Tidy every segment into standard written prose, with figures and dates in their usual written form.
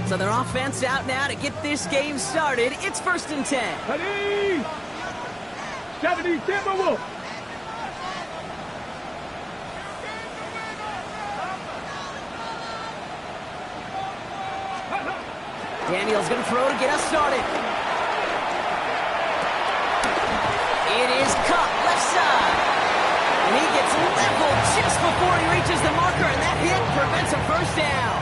So their offense out now to get this game started. It's 1st and 10. Ready? 70 Timberwolves. Daniels going to throw to get us started. It is cut left side. And he gets leveled just before he reaches the marker, and that hit prevents a first down.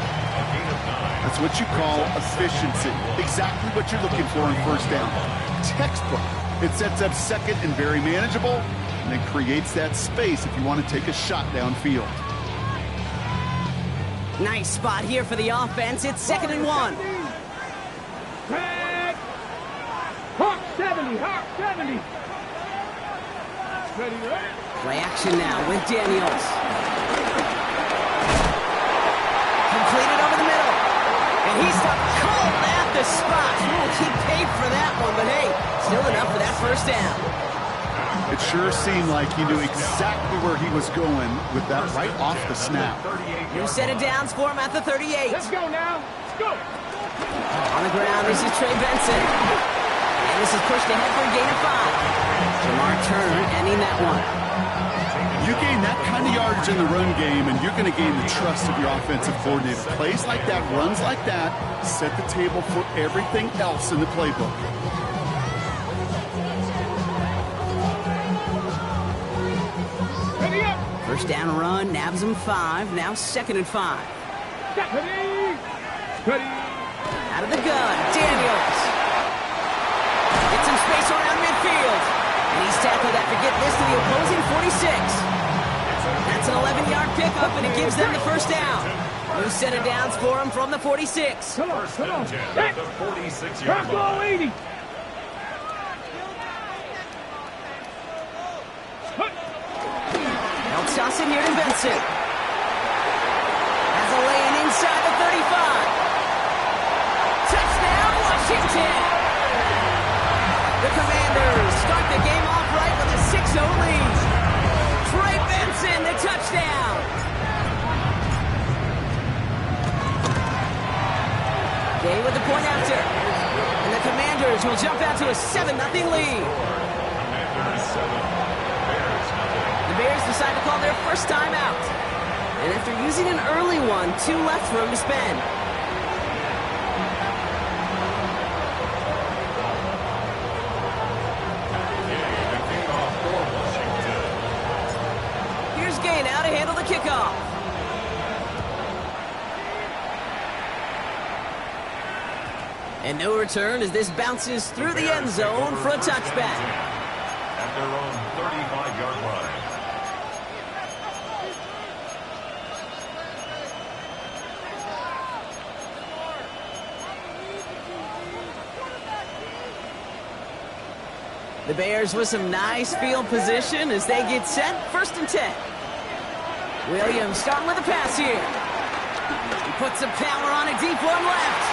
That's what you call efficiency. Exactly what you're looking for in first down. Textbook. It sets up second and very manageable, and then creates that space if you want to take a shot downfield. Nice spot here for the offense. It's 2nd and 1. Hawk 70, Hawk 70. Ready, ready. Play action now with Daniels. Completed over the middle. And he's cold at the spot. He paid for that one, but hey, still enough for that first down. It sure seemed like he knew exactly where he was going with that right off the snap. New set of downs for him at the 38. Let's go now. Let's go. On the ground, this is Trey Benson. And this is pushed ahead for a gain of 5. Jamar Turner ending that one. You gain that kind of yardage in the run game, and you're going to gain the trust of your offensive coordinator. Plays like that, runs like that, set the table for everything else in the playbook. Ready up. First down run, nabs him 5. Now 2nd and 5. Ready. Ready. Out of the gun, Daniels. Gets some space around midfield. And he's tackled after getting this to the opposing 46. That's an 11-yard pickup, and it gives them the first down. New set of downs for him from the 46. Come on, come on. At the 46-yard line. 80. Now tossing here to Benson. Has a lane inside the 35. Touchdown, Washington. The Commanders start the game off right with a 6-0 lead. Trey Benson, the touchdown. Gay with the point after. And the Commanders will jump out to a 7-0 lead. The Bears decide to call their first timeout. And after using an early one, 2 left for him to spend. Here's Gay now to handle the kickoff. And no return as this bounces through the end zone for a touchback. At their own 35-yard line. The Bears with some nice field position as they get set. 1st and 10. Williams starting with a pass here. He puts some power on it, deep one left.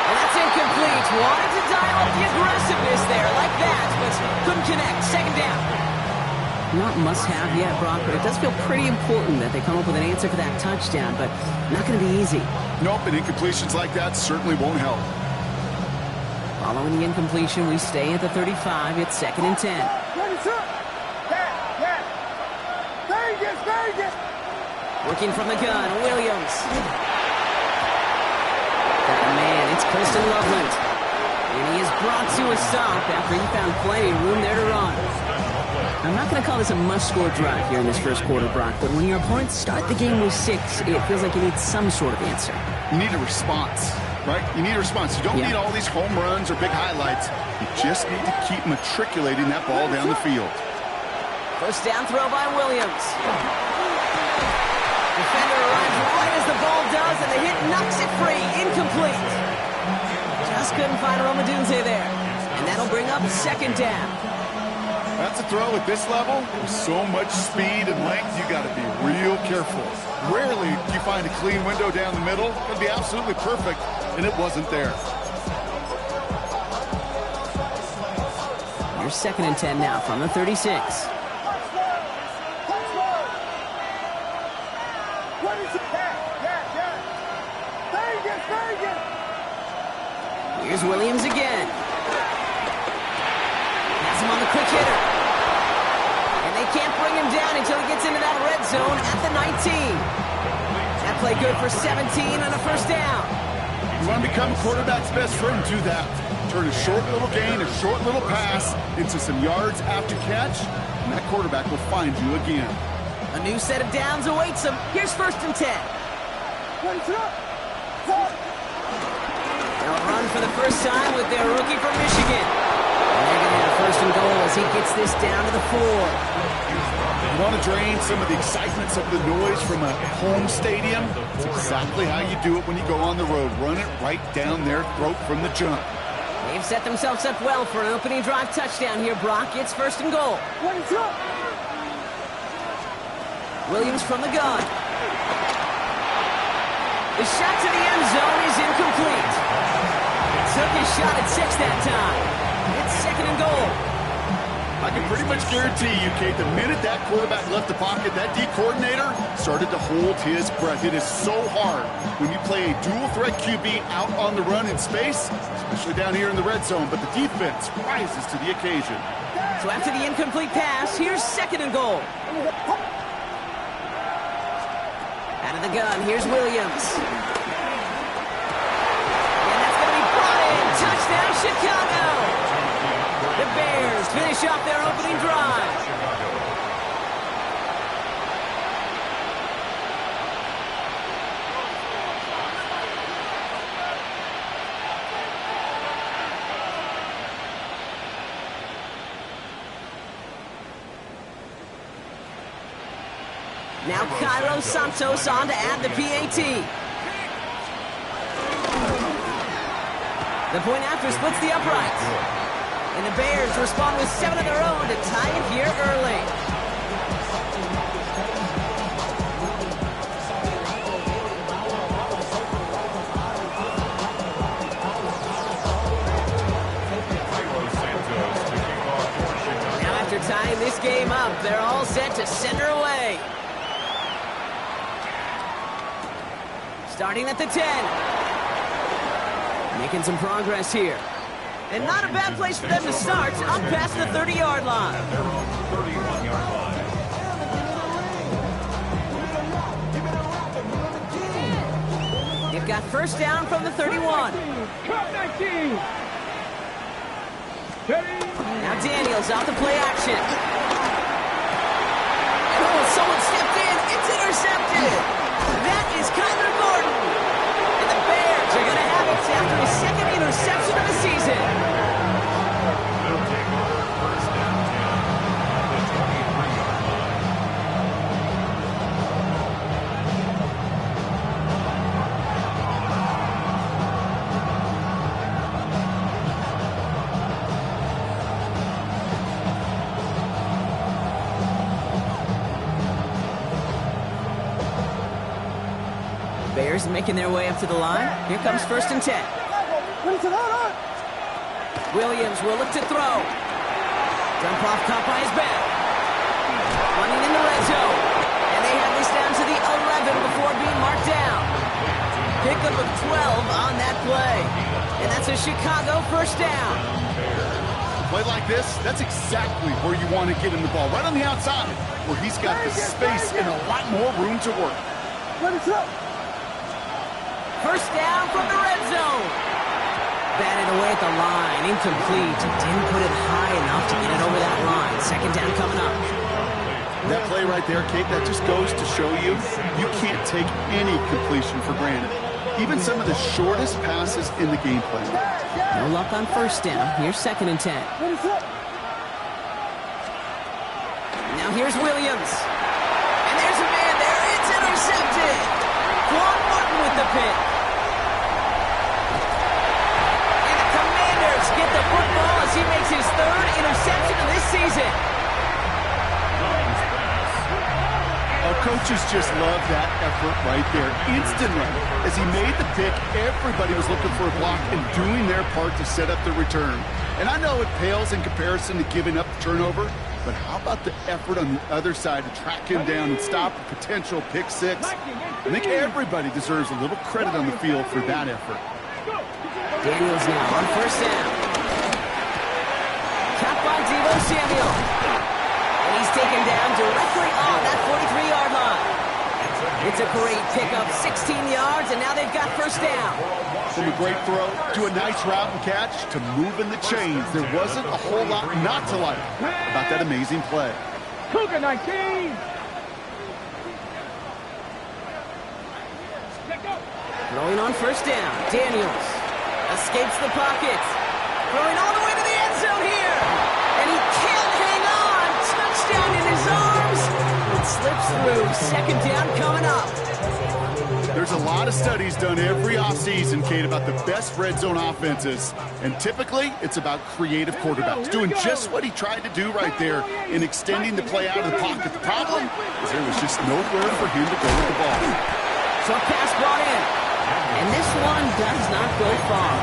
And that's incomplete. Wanted to dial up the aggressiveness there like that, but couldn't connect. 2nd down. Not must-have yet, Brock, but it does feel pretty important that they come up with an answer for that touchdown, but not going to be easy. Nope, and incompletions like that certainly won't help. Following the incompletion, we stay at the 35. It's 2nd and 10. Working from the gun, Williams. Man, it's Colston Loveland. And he is brought to a stop after he found plenty of room there to run. I'm not going to call this a must-score drive here in this first quarter, Brock, but when your opponents start the game with 6, it feels like you need some sort of answer. You need a response, right? You need a response. You don't need all these home runs or big highlights. You just need to keep matriculating that ball down the field. First down throw by Williams. Defender arrives right as the ball does, and the hit knocks it free. Incomplete. Just couldn't find Romadunze there. And that'll bring up 2nd down. That's a throw at this level. With so much speed and length, you got to be real careful. Rarely do you find a clean window down the middle. It'd be absolutely perfect, and it wasn't there. Here's 2nd and 10 now from the 36. Here's Williams again. Has him on the quick hitter. And they can't bring him down until he gets into that red zone at the 19. That play good for 17 and a first down. You want to become a quarterback's best friend, do that. Turn a short little gain, a short little pass into some yards after catch, and that quarterback will find you again. A new set of downs awaits him. Here's first and 10. They'll run for the first time with their rookie from Michigan. And they're going to have first and goal as he gets this down to the 4. You want to drain some of the excitements of the noise from a home stadium? It's exactly how you do it when you go on the road. Run it right down their throat from the jump. They've set themselves up well for an opening drive touchdown here, Brock. It's first and goal. Williams from the gun. The shot to the end zone is incomplete. Took his shot at 6 that time. It's second and goal. I can pretty much guarantee you, Kate, the minute that quarterback left the pocket, that D coordinator started to hold his breath. It is so hard when you play a dual-threat QB out on the run in space, especially down here in the red zone, but the defense rises to the occasion. So after the incomplete pass, here's second and goal. Out of the gun, here's Williams. And that's going to be brought in. Touchdown, Chicago! The Bears finish off their opening drive. Now Cairo Santos on to add the PAT. The point after splits the uprights. And the Bears respond with 7 of their own to tie it here early. Now after tying this game up, they're all set to send her away. Starting at the 10. Making some progress here. And not a bad place for them to start, up past the 30-yard line. Their own 31-yard line. They've got first down from the 31. Cut 19. Now Daniels out to play action. Oh, someone stepped in. It's intercepted. That is Kyler Gordon. And the Bears are going to have it after his second interception of the season. They'll take over first down 10 at the 23-yard line. Bears making their way up to the line. Here comes first and 10. Williams will look to throw. Dump off caught by his back. Running in the red zone. And they have this down to the 11 before being marked down. Pickup of 12 on that play. And that's a Chicago first down. A play like this, that's exactly where you want to get him the ball, right on the outside, where he's got the space and a lot more room to work. First down from the red zone. Batted away at the line. Incomplete. Didn't put it high enough to get it over that line. Second down coming up. That play right there, Kate, that just goes to show you, you can't take any completion for granted. Even some of the shortest passes in the game plan. No luck on first down. Here's second and 10. Now here's Williams. And there's a man there. It's intercepted. Quan Martin with the pick. And the Commanders get the football as he makes his third interception of this season. Our coaches just love that effort right there. Instantly, as he made the pick, everybody was looking for a block and doing their part to set up the return. And I know it pales in comparison to giving up the turnover, but how about the effort on the other side to track him down and stop a potential pick six? I think everybody deserves a little credit on the field for that effort. Daniels now on first down. Caught by Deebo Samuel. And he's taken down directly on that 43-yard line. It's a great pickup, 16 yards, and now they've got first down. From a great throw to a nice route and catch to moving the chains, there wasn't a whole lot not to like about that amazing play. Cougar 19. Throwing on first down, Daniels escapes the pocket. Throwing all the way to the end zone here. And he can't hang on. Touchdown in his arms. It slips through. Second down coming up. There's a lot of studies done every offseason, Kate, about the best red zone offenses. And typically, it's about creative quarterbacks doing just what he tried to do right there in extending the play out of the pocket. The problem is there was just nowhere for him to go with the ball. So a pass brought in. And this one does not go far.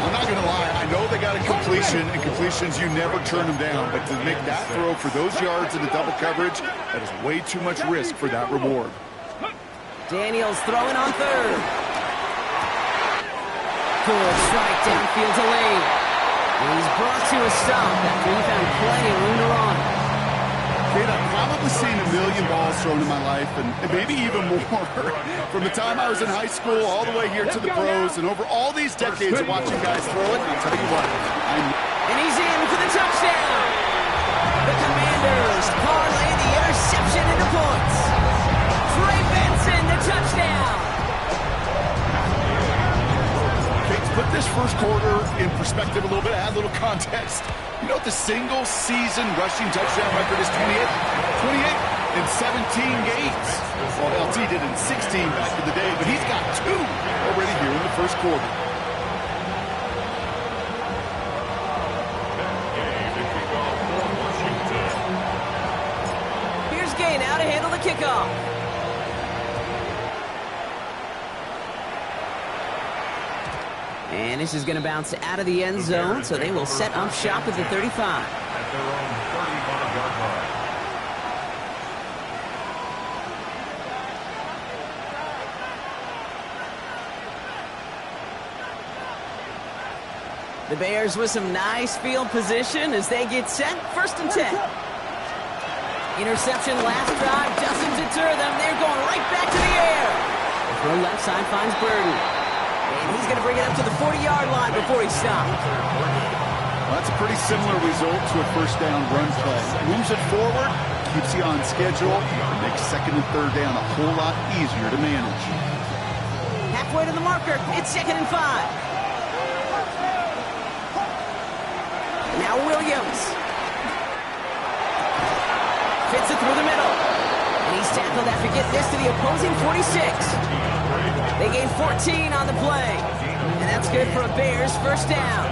I'm not going to lie. I know they got a completion, and completions, you never turn them down. But to make that throw for those yards in the double coverage, that is way too much risk for that reward. Daniels throwing on third. Good strike downfield to Lane. And he's brought to a stop after he found plenty of room to run. Kate, I've probably seen a million balls thrown in my life, and maybe even more. From the time I was in high school all the way here to the pros, and over all these decades of watching guys throw it, I'll tell you what. And he's in for the touchdown. The Commanders parlay the interception into points. Trey Benson, the touchdown. Kate, put this first quarter in perspective a little bit, add a little context. You know what the single-season rushing touchdown record is? 28 in 17 games. Well, LT did in 16 back in the day, but he's got 2 already here in the first quarter. Here's Gay now to handle the kickoff. And this is going to bounce out of the end zone, so they will set up shop at the 35. At their own 35-yard line. The Bears with some nice field position as they get set. First and 10. Interception last drive doesn't deter them. They're going right back to the air. The throw left side finds Burden. And he's going to bring it up to the 40-yard line before he stops. Well, that's a pretty similar result to a first down run play. Moves it forward, keeps you on schedule, and makes second and third down a whole lot easier to manage. Halfway to the marker. It's 2nd and 5. Now Williams. Fits it through the middle. And he's tackled after getting this to the opposing 46. They gain 14 on the play. And that's good for a Bears first down.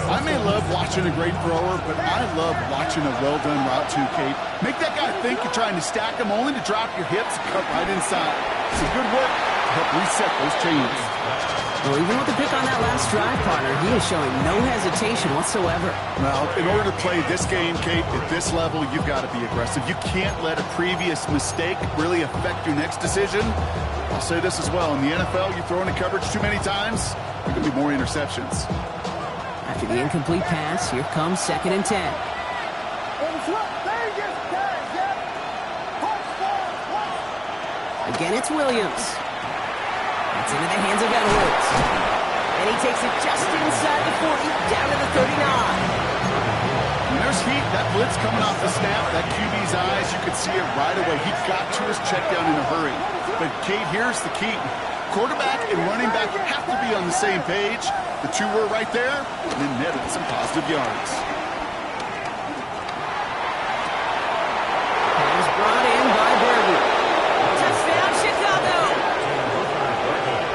I may love watching a great thrower, but I love watching a well-done route too, Kate. Make that guy think you're trying to stack him only to drop your hips and cut right inside. It's a good work to help reset those chains. Well, even with the pick on that last drive, partner, he is showing no hesitation whatsoever. Well, in order to play this game, Kate, at this level, you've got to be aggressive. You can't let a previous mistake really affect your next decision. I'll say this as well. In the NFL, you throw into coverage too many times, there are going to be more interceptions. After the incomplete pass, here comes 2nd and 10. Again, it's Williams. It's into the hands of Edwards. And he takes it just inside the 40, down to the 39. When there's heat, that blitz coming off the snap, that QB's eyes, you could see it right away. He got to his check down in a hurry. But, Kate, here's the key. Quarterback and running back have to be on the same page. The two were right there, and then netted some positive yards. Pass brought in by Burden. Touchdown, Chicago!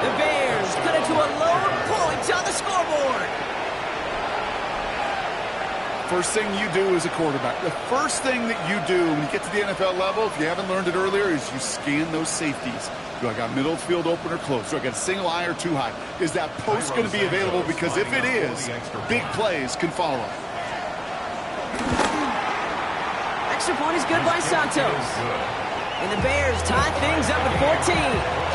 The Bears cut it to a lone point on the scoreboard. First thing you do as a quarterback, the first thing that you do when you get to the NFL level, if you haven't learned it earlier, is you scan those safeties. Do I got middle field open or close? Do I got a single high or two high? Is that post going to be available? Because if it is, big plays can follow. is good by Santos. And the Bears tie things up at 14.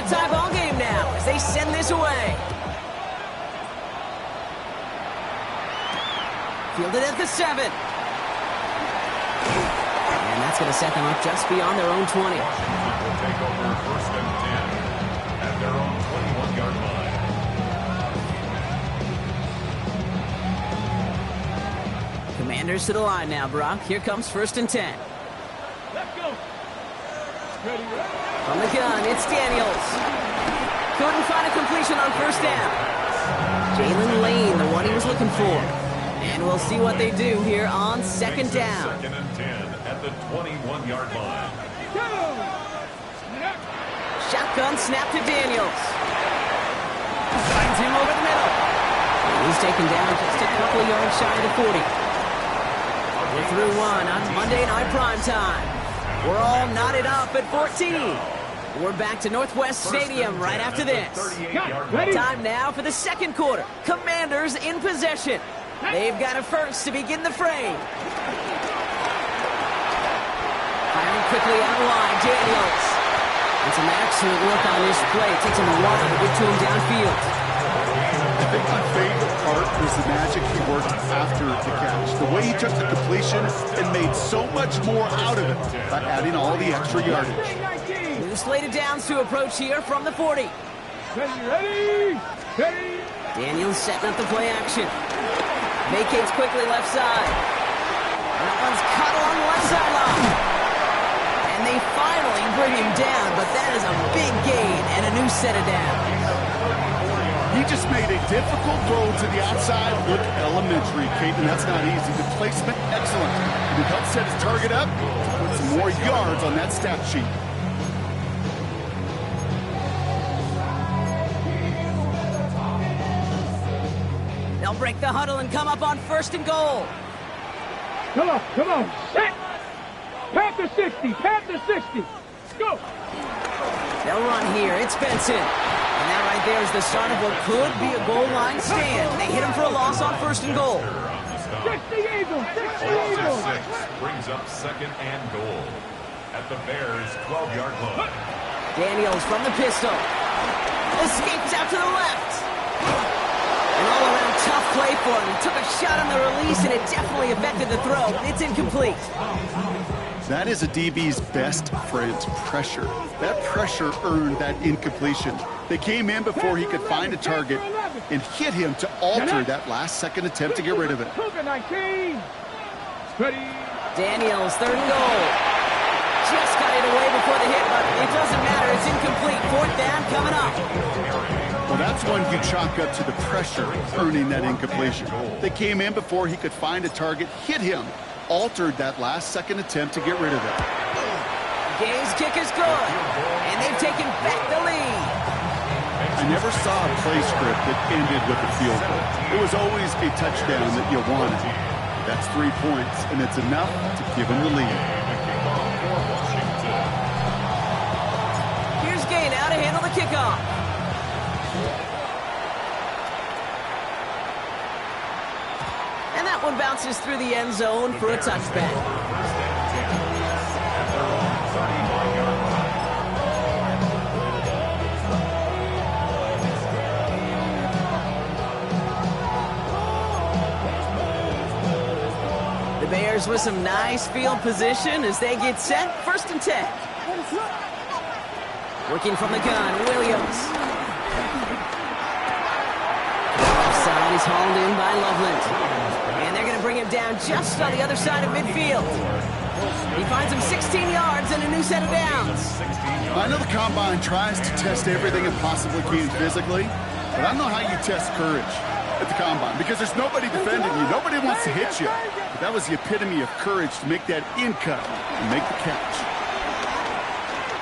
Tie ball game now as they send this away. Fielded at the 7. And that's going to set them up just beyond their own 20. Will take over first and 10 at their own 21-yard line. Commanders to the line now, Brock. Here comes first and 10. Let's go. Ready. From the gun, it's Daniels. Couldn't find a completion on first down. Jalen Lane, the one he was looking for. And we'll see what they do here on second down. Second and 10 at the 21-yard line. Shotgun snap to Daniels. Finds him over the middle. He's taken down just a couple of yards shy of the 40. We're through one on Monday Night Primetime. We're all knotted up at 14. We're back to Northwest Stadium right after this. Time now for the second quarter. Commanders in possession. They've got a first to begin the frame. Firing quickly out of line, Daniels. And some excellent work on this play. Takes him a while to get to him downfield. I think my favorite part was the magic he worked after the catch. The way he took the completion and made so much more out of it by adding all the extra yardage. New slated downs to approach here from the 40. Ready. Daniels setting up the play action. Vacates quickly left side. And that one's cut along the left sideline. And they finally bring him down, but that is a big gain and a new set of downs. He just made a difficult throw to the outside look elementary, Kate, and that's not easy. The placement, excellent. And it helped set his target up to put some more yards on that stat sheet. They'll break the huddle and come up on first and goal. Come on. Set. Panther 60. Go. They'll run here. It's Benson. And that right there is the start of what could be a goal line stand. They hit him for a loss on first and goal. 60 Eagles. Brings up second and goal at the Bears' 12-yard line. Daniels from the pistol. Escapes out to the left. An all-around tough play for him. He took a shot on the release, and it definitely affected the throw, but it's incomplete. That is a DB's best friend, pressure. That pressure earned that incompletion. They came in before he could find a target and hit him to alter that last-second attempt to get rid of it. Cougar 19. Ready. Daniels, third and goal. Just got it away before the hit, but it doesn't matter. It's incomplete. Fourth down coming up. Well, that's one you chalk up to the pressure earning that incompletion. They came in before he could find a target, hit him, altered that last-second attempt to get rid of it. Game's kick is good, and they've taken back the lead. I never saw a play script that ended with a field goal. It was always a touchdown that you wanted. That's 3 points, and it's enough to give them the lead. Here's Gay now to handle the kickoff. And that one bounces through the end zone for a touchback. The Bears with some nice field position as they get set. First and 10. Working from the gun, Williams. Offside is hauled in by Loveland. And they're going to bring him down just on the other side of midfield. He finds him 16 yards and a new set of downs. I know the Combine tries to test everything it possibly can physically, but I don't know how you test courage at the Combine because there's nobody defending you. Nobody wants to hit you. But that was the epitome of courage to make that in cut and make the catch.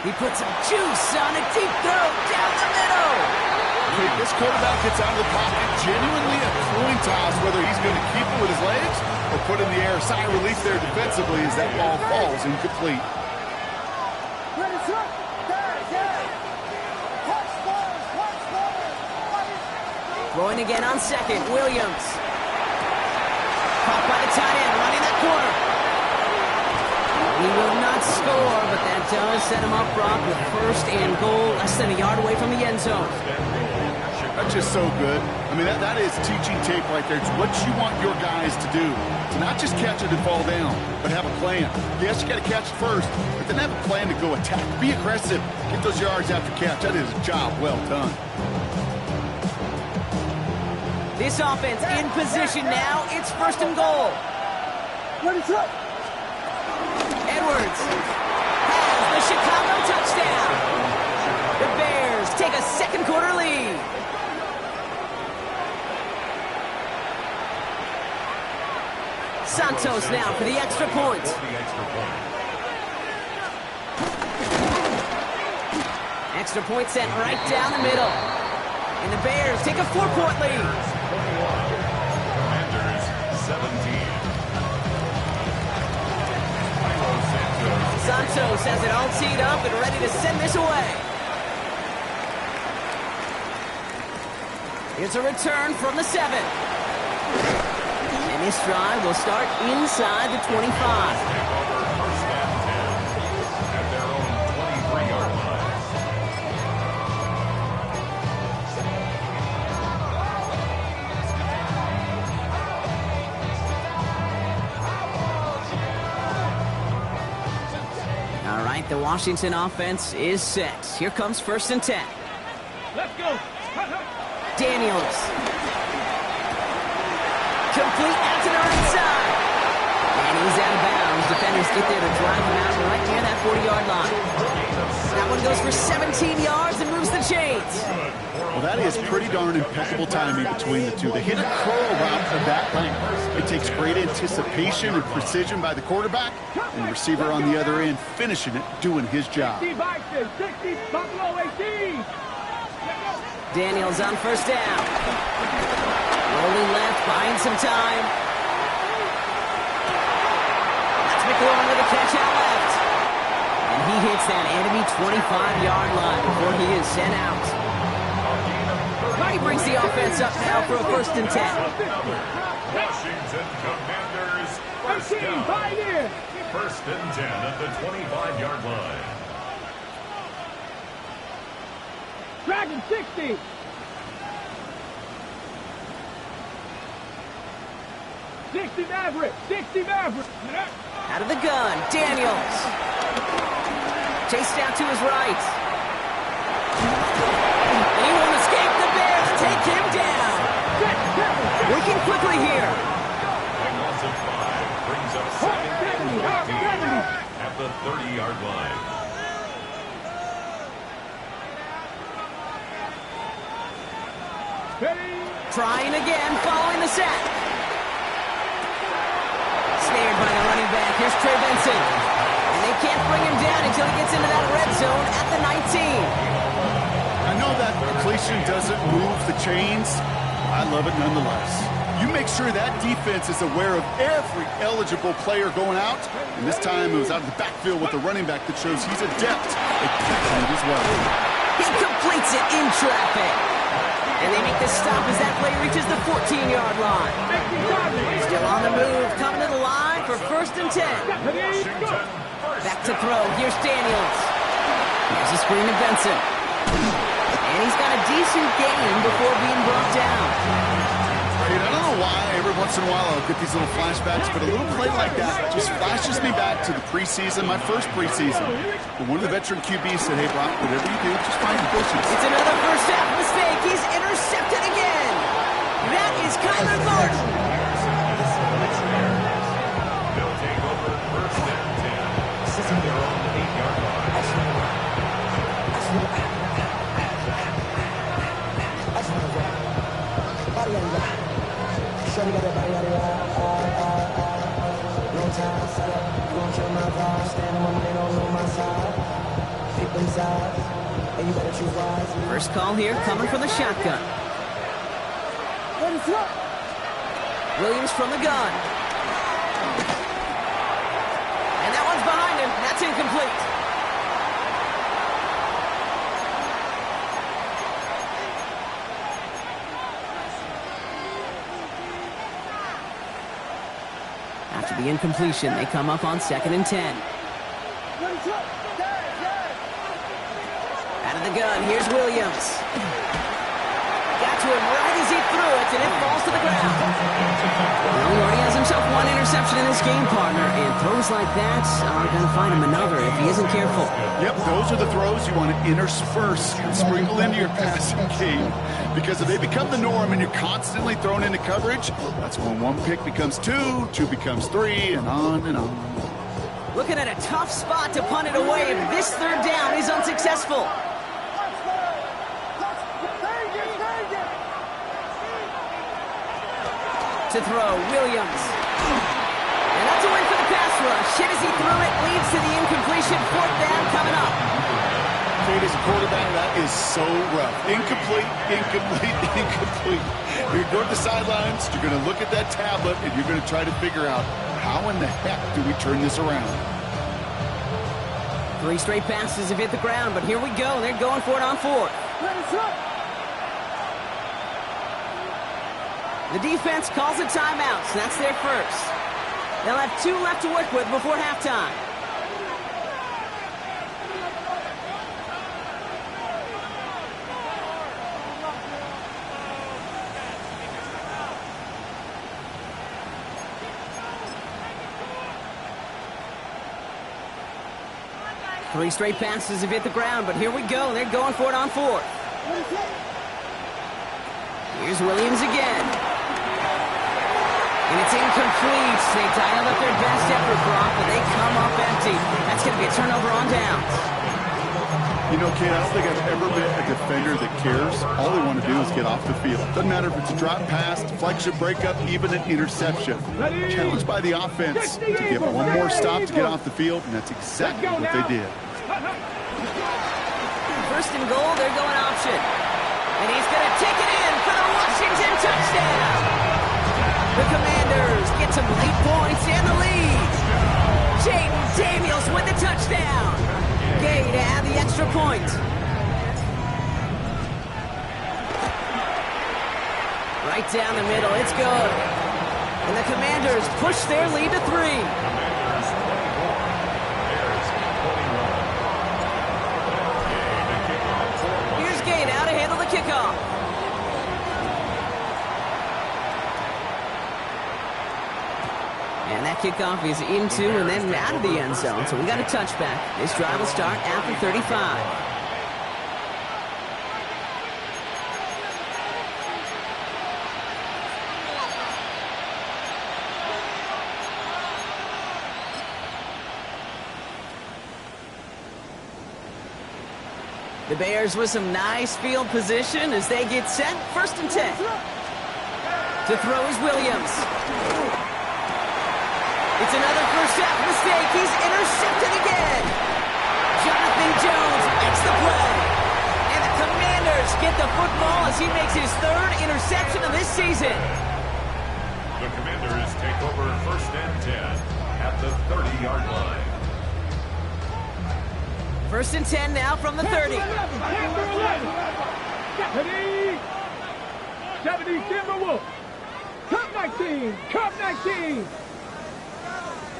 He puts some juice on a deep throw down the middle. Okay, this quarterback gets out of the pocket, genuinely a coin toss whether he's going to keep it with his legs or put it in the air. Sigh of relief there defensively as that ball falls incomplete. Throwing again on second, Williams. Caught by the tight end, running that corner. He will not score, but that does set him up, Brock, with first and goal, less than a yard away from the end zone. That's just so good. I mean, that is teaching tape right there. It's what you want your guys to do. To not just catch it and fall down, but have a plan. Yes, you got to catch it first, but then have a plan to go attack. Be aggressive. Get those yards after catch. That is a job well done. This offense in position now. It's first and goal. Edwards has the Chicago touchdown. The Bears take a second quarter lead. Santos now for the extra point. Extra point sent right down the middle. And the Bears take a 4-point lead. Commanders 17. Santos has it all teed up and ready to send this away. Here's a return from the 7. And this drive will start inside the 25. Take over first and 10 at their own 23-yard line. All right, the Washington offense is set. Here comes first and 10. Let's go. Daniels. Complete out to the right side. And he's out of bounds. Defenders get there to drive him out right near that 40-yard line. That one goes for 17 yards and moves the chains. Well, that is pretty darn impeccable timing between the two. They hit a curl route for that length. It takes great anticipation and precision by the quarterback, and the receiver on the other end finishing it, doing his job. 60 Bison, 60 Buffalo 18. Daniels on first down. Rolling left, buying some time. That's McLaurin with a catch out left. And he hits that enemy 25-yard line before he is sent out. He brings the offense up now for a first and 10. Washington Commanders first 18, down. buy in. First and 10 at the 25-yard line. Dragon 60. Maverick. 60 Maverick. Out of the gun, Daniels. Chased out to his right. And he won't escape. The Bears take him down. Working quickly here. A loss of 5 brings up second and 15 at the 30-yard line. Trying again, following the sack. Snared by the running back. Here's Trey Benson. And they can't bring him down until he gets into that red zone at the 19. I know that completion doesn't move the chains. I love it nonetheless. You make sure that defense is aware of every eligible player going out. And this time it was out of the backfield with the running back that shows he's adept at catching it as well. He completes it in traffic. And they make the stop as that play reaches the 14-yard line. Still on the move, coming to the line for first and 10. Back to throw. Here's Daniels. Here's a screen to Benson. And he's got a decent gain before being brought down. I don't know why every once in a while I'll get these little flashbacks, but a little play like that just flashes me back to the preseason, my first preseason. When one of the veteran QBs said, hey, Brock, whatever you do, just find the bushes. It's another first half mistake. He's intercepted again. That is Kyler Gordon. They'll take over first and 10 at their own 8-yard line. First call here coming from the shotgun. Williams from the gun. And that one's behind him. That's incomplete. After the incompletion, they come up on 2nd and 10. Out of the gun, here's Williams. Got to him right as he threw it, and it falls to the ground. Well, he already has himself one interception in this game, partner, and throws like that are going to find him another if he isn't careful. Yep, those are the throws you want to intersperse and sprinkle into your passing game, because if they become the norm and you're constantly thrown into coverage, that's when one pick becomes two, two becomes three, and on and on. Looking at a tough spot to punt it away if this 3rd down is unsuccessful. To throw, Williams. And that's a win for the pass rush. Hit as he threw it, leads to the incompletion. 4th down coming up. Kate, as a quarterback, that is so rough. Incomplete, incomplete, incomplete. You're going to the sidelines, you're going to look at that tablet, and you're going to try to figure out how in the heck do we turn this around. 3 straight passes have hit the ground, but here we go. They're going for it on 4th. The defense calls a timeout, so that's their first. They'll have 2 left to work with before halftime. Three straight passes have hit the ground, but here we go. They're going for it on 4th. Here's Williams again. And it's incomplete. They dialed up their best effort, Brock, but they come up empty. That's going to be a turnover on downs. You know, Kate, I don't think I've ever been a defender that cares. All they want to do is get off the field. Doesn't matter if it's a drop pass, deflection, breakup, even an interception. Challenged by the offense to get one more stop to get off the field, and that's exactly what they did. 1st and goal, they're going option. And he's going to take it in for the Washington touchdown. The Commanders get some late points and the lead. Jaden Daniels with the touchdown. Gay to add the extra point. Right down the middle, it's good. And the Commanders push their lead to 3. Here's Gay now to handle the kickoff. And that kickoff is into and then out of the end zone. So we got a touchback. This drive will start after 35. The Bears with some nice field position as they get set. 1st and 10. To throw is Williams. It's another first half mistake. He's intercepted again. Jonathan Jones makes the play. And the Commanders get the football as he makes his 3rd interception of this season. The Commanders take over 1st and 10 at the 30-yard line. 1st and 10 now from the 30. 70 Timberwolves. Cup 19. Cup 19.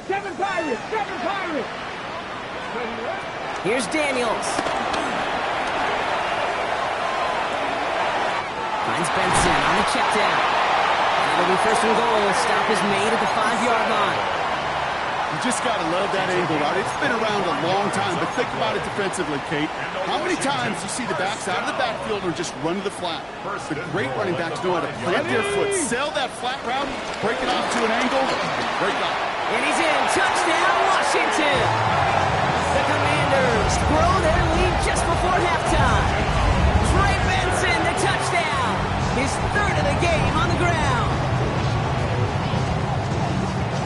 7 Pirates. 7 Pirates. Here's Daniels. Finds Benson on the check down. It'll be 1st and goal. Stop is made at the 5-yard line. You just got to love that angle, right? It's been around a long time, but think about it defensively, Kate. How many times you see the backs out of the backfield or just run to the flat? The great running backs know how to plant their foot, sell that flat route, break it off to an angle, break off. And he's in. Touchdown, Washington. The Commanders grow their lead just before halftime. Trey Benson, the touchdown. His 3rd of the game on the ground.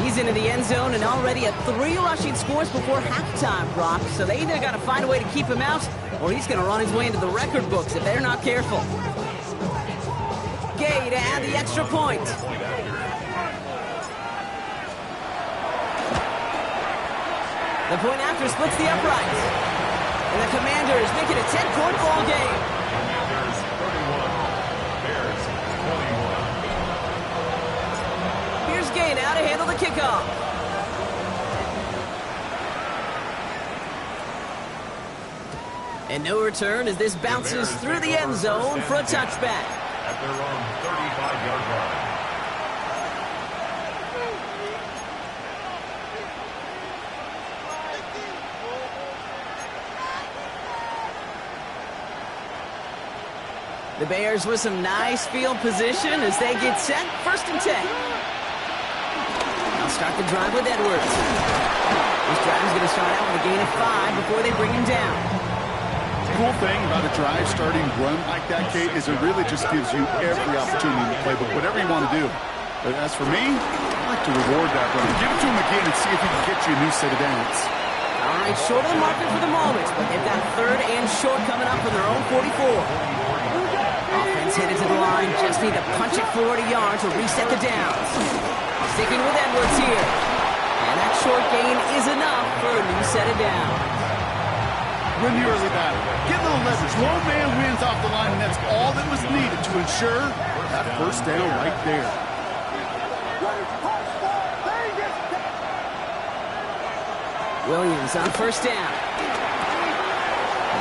He's into the end zone and already at 3 rushing scores before halftime, Brock. So they either got to find a way to keep him out or he's going to run his way into the record books if they're not careful. Gay to add the extra point. The point after splits the uprights. And the Commanders make it a 10-point ball game. Commanders 31, Bears 21. Here's Gay now to handle the kickoff. And no return as this bounces through the end zone for a touchback. At their own 35-yard line. The Bears with some nice field position as they get set. First and 10. They'll start the drive with Edwards. This drive is going to start out with a gain of 5 before they bring him down. The cool thing about a drive starting run like that, Kate, is it really just gives you every opportunity in the playbook, whatever you want to do. But as for me, I like to reward that run. Give it to him again and see if he can get you a new set of downs. All right, short of the marker for the moment, but they've got third and short coming up from their own 44. Offense headed to the line, just need to punch it 40 yards to reset the downs. Sticking with Edwards here. And that short gain is enough for a new set of downs. Win the early battle. Get a little leverage. Low man wins off the line, and that's all that was needed to ensure that first down right there. Williams on first down.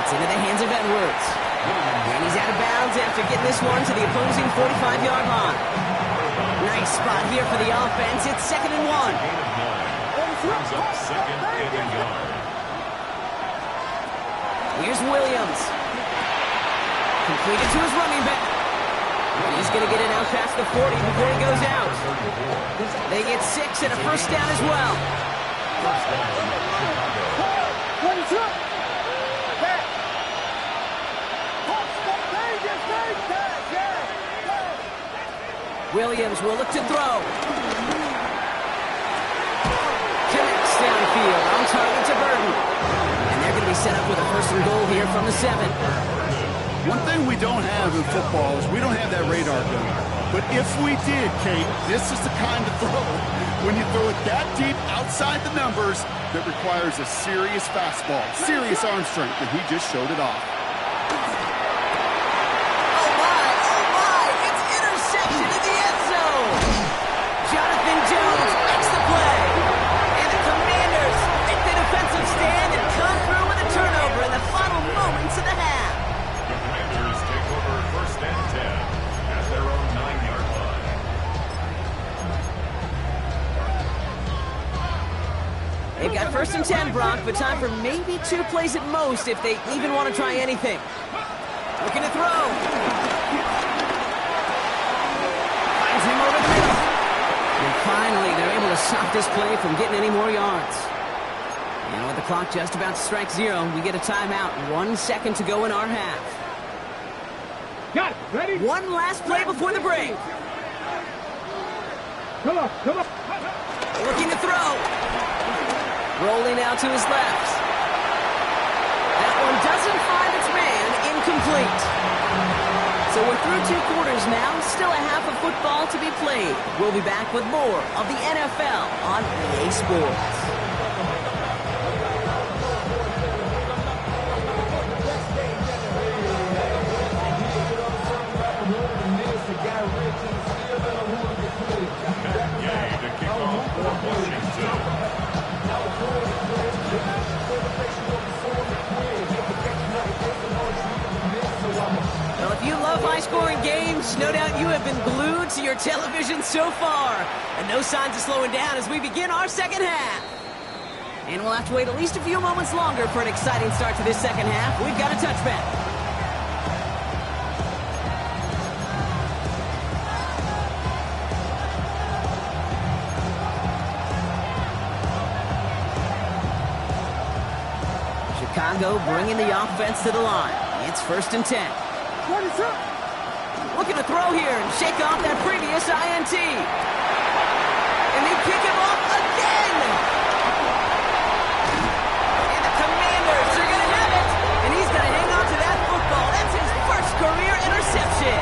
It's into the hands of Edwards. And he's out of bounds after getting this one to the opposing 45-yard line. Nice spot here for the offense. It's 2nd and 1. Brings up 2nd and a yard. Here's Williams. Completed to his running back. He's going to get it out past the 40 before he goes out. They get 6 and a first down as well. First down, Chicago. Williams will look to throw. Connects downfield on target to Burton. And they're going to be set up with a first and goal here from the 7. One thing we don't have in football is we don't have that radar gun. But if we did, Kate, this is the kind of throw, when you throw it that deep outside the numbers, that requires a serious fastball, serious arm strength, and he just showed it off. They've got first and 10, Brock, but time for maybe 2 plays at most if they even want to try anything. Looking to throw. Finds him over the middle. And finally, they're able to stop this play from getting any more yards. And with the clock just about to strike 0, we get a timeout. 1 second to go in our half. Got it. Ready? One last play before the break. Come on. Looking to throw. Rolling out to his left. That one doesn't find its man. Incomplete. So we're through 2 quarters now. Still a half of football to be played. We'll be back with more of the NFL on EA Sports. Well, if you love high-scoring games, no doubt you have been glued to your television so far. And no signs of slowing down as we begin our second half. And we'll have to wait at least a few moments longer for an exciting start to this second half. We've got a touchback. Chicago bringing the offense to the line. It's first and 10. Looking to throw here and shake off that previous INT. And they pick him off again. And the Commanders are going to have it. And he's going to hang on to that football. That's his first career interception.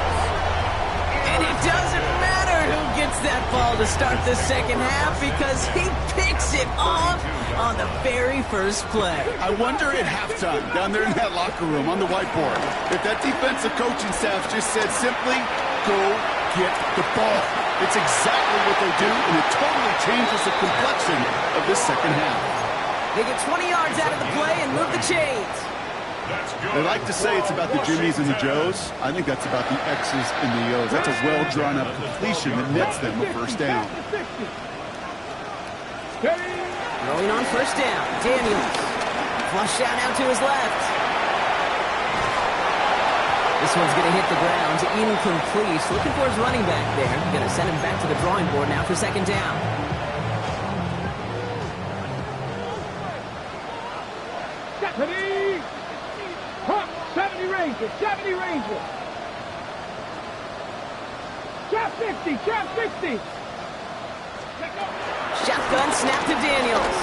And it doesn't matter who gets that ball to start the second half because he picks it off on the very first play. I wonder at halftime, down there in that locker room on the whiteboard, if that defensive coaching staff just said simply, go get the ball. It's exactly what they do, and it totally changes the complexion of this second half. They get 20 yards out of the play and move the chains. They like to say it's about the Jimmies and the Joes. I think that's about the X's and the O's. That's a well-drawn-up completion that nets them a first down. Rolling on first down, Daniels. Flush out out to his left. This one's going to hit the ground, incomplete. Looking for his running back there. Going to send him back to the drawing board now for second down. Stephanie! 70 Rangers, 70 Rangers. Trap 60, trap 60. Shotgun snap to Daniels.